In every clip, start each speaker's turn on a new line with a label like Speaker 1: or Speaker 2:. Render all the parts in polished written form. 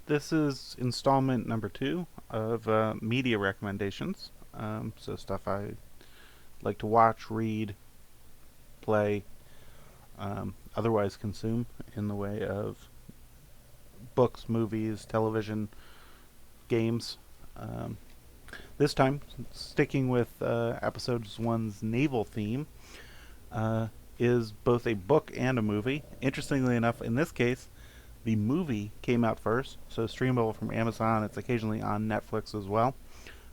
Speaker 1: This is installment number 2 of media recommendations. So stuff I like to watch, read, play, otherwise consume in the way of books, movies, television, games. Um, this time, sticking with episodes one's naval theme, uh, is both a book and a movie. Interestingly enough, in this case, the movie came out first, so streamable from Amazon. It's occasionally on Netflix as well.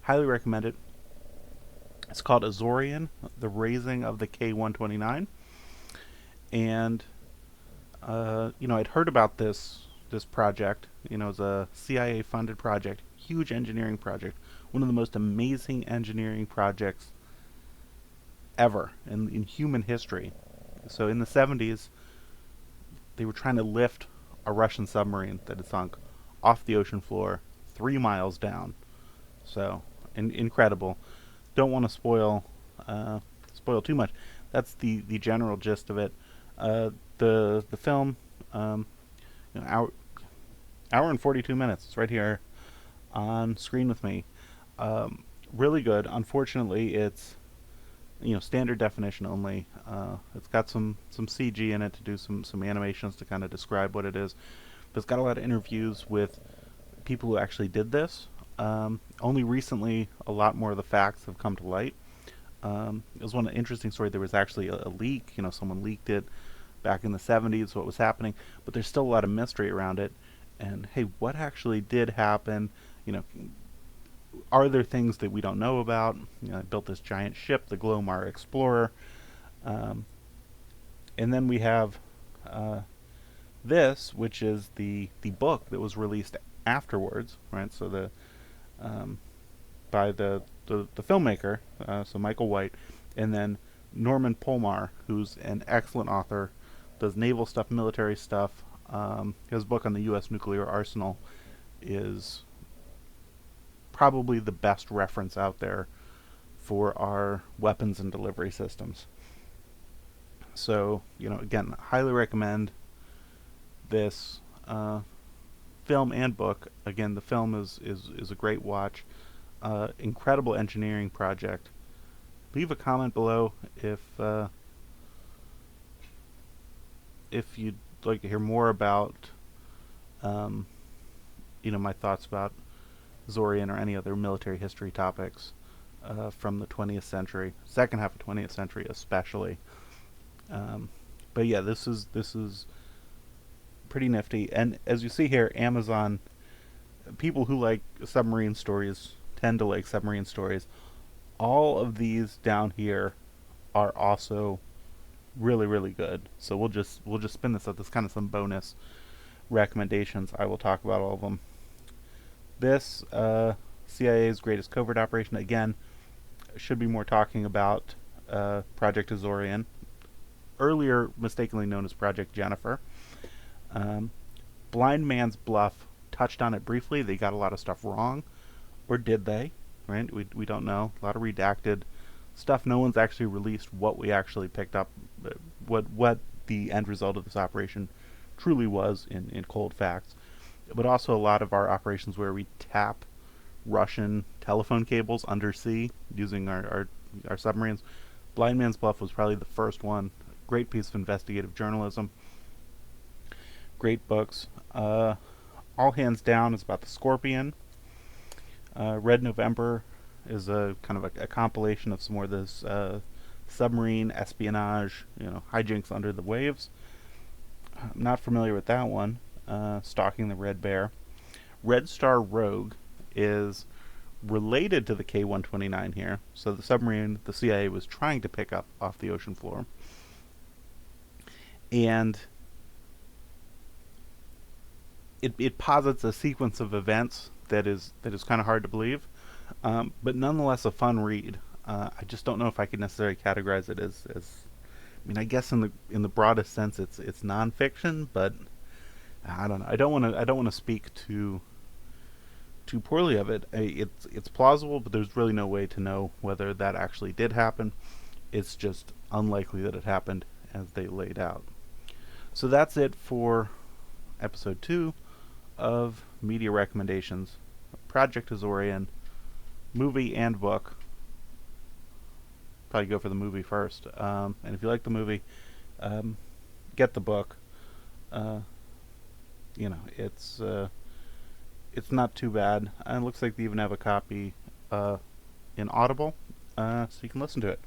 Speaker 1: Highly recommend it. It's called Azorian, The Raising of the K-129. And, I'd heard about this project. It's a CIA funded project, huge engineering project, one of the most amazing engineering projects ever in human history. So in the 70s, they were trying to lift a Russian submarine that had sunk off the ocean floor 3 miles down. So incredible. Don't want to spoil too much. That's the general gist of it. The film, hour and 42 minutes. It's right here on screen with me. Really good. Unfortunately, it's standard definition only. It's got some CG in it to do some animations to kind of describe what it is, but it's got a lot of interviews with people who actually did this. Only recently, a lot more of the facts have come to light. It was one interesting story. There was actually a leak. Someone leaked it back in the 70s. What was happening? But there's still a lot of mystery around it. And hey, what actually did happen? You know, are there things that we don't know about? I built this giant ship, the Glomar Explorer, um, and then we have uh, this, which is the book that was released afterwards, right? So um, by the filmmaker, so Michael White, and then Norman Polmar, who's an excellent author, does naval stuff, military stuff. His book on the U.S. nuclear arsenal is probably the best reference out there for our weapons and delivery systems. So, again, highly recommend this film and book. Again, the film is a great watch. Incredible engineering project. Leave a comment below if you'd like to hear more about um, my thoughts about Azorian or any other military history topics from the 20th century, second half of 20th century especially. Um, but yeah, this is pretty nifty. And as you see here, Amazon, people who like submarine stories tend to like submarine stories. All of these down here are also really really good. So we'll just spin this up. This kind of some bonus recommendations. I will talk about all of them. This CIA's greatest covert operation, again, should be more talking about Project Azorian, earlier mistakenly known as Project Jennifer. Um, Blind Man's Bluff touched on it briefly. They got a lot of stuff wrong, or did they? Right? We don't know. A lot of redacted stuff. No one's actually released what we actually picked up, what the end result of this operation truly was in cold facts. But also a lot of our operations where we tap Russian telephone cables undersea using our submarines. Blind Man's Bluff was probably the first one. Great piece of investigative journalism. Great books. All Hands Down is about the Scorpion. Red November is a kind of a compilation of some more of this submarine espionage, hijinks under the waves. I'm not familiar with that one. Stalking the Red Bear. Red Star Rogue is related to the K-129 here. So the submarine the CIA was trying to pick up off the ocean floor. And it posits a sequence of events that is kind of hard to believe, but nonetheless a fun read. I just don't know if I could necessarily categorize it as I mean, I guess in the broadest sense, it's nonfiction, but I don't know. I don't want to speak too poorly of it. It's plausible, but there's really no way to know whether that actually did happen. It's just unlikely that it happened as they laid out. So that's it for episode 2 of media recommendations. Project Azorian, movie and book. Probably go for the movie first. And if you like the movie, um, get the book. Uh, you know, it's not too bad. And it looks like they even have a copy in Audible, so you can listen to it.